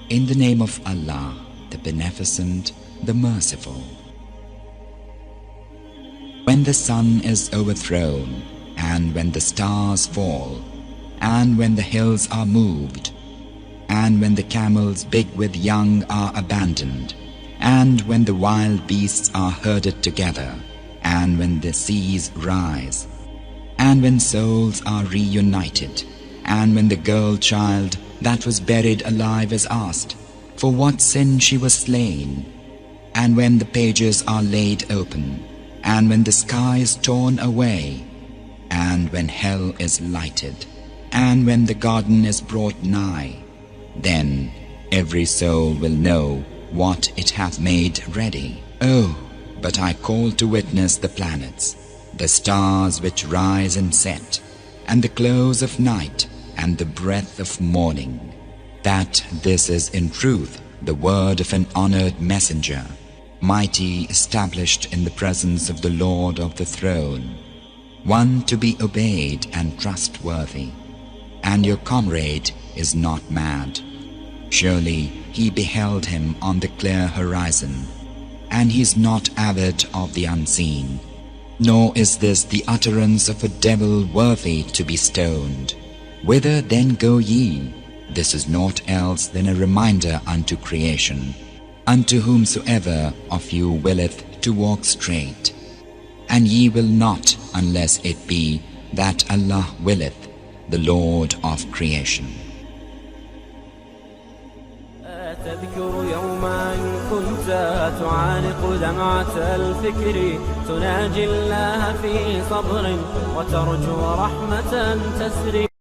In the name of Allah, the Beneficent, the Merciful. When the sun is overthrown, and when the stars fall, and when the hills are moved, and when the camels big with young are abandoned, and when the wild beasts are herded together, and when the seas rise, and when souls are reunited, and when the girl child that was buried alive is asked for what sin she was slain, and when the pages are laid open, and when the sky is torn away, and when hell is lighted, and when the garden is brought nigh, then every soul will know what it hath made ready. Oh, but I call to witness the planets, the stars which rise and set, and the close of night, and the breath of morning, that this is in truth the word of an honored messenger, mighty, established in the presence of the Lord of the throne, one to be obeyed and trustworthy. And your comrade is not mad. Surely he beheld him on the clear horizon, and he is not avid of the unseen. Nor is this the utterance of a devil worthy to be stoned. Whither then go ye? This is naught else than a reminder unto creation, unto whomsoever of you willeth to walk straight. And ye will not, unless it be that Allah willeth, the Lord of creation. تذكر يوما كنت تعانق دمعة الفكر تناجي الله في صبر وترجو رحمة تسري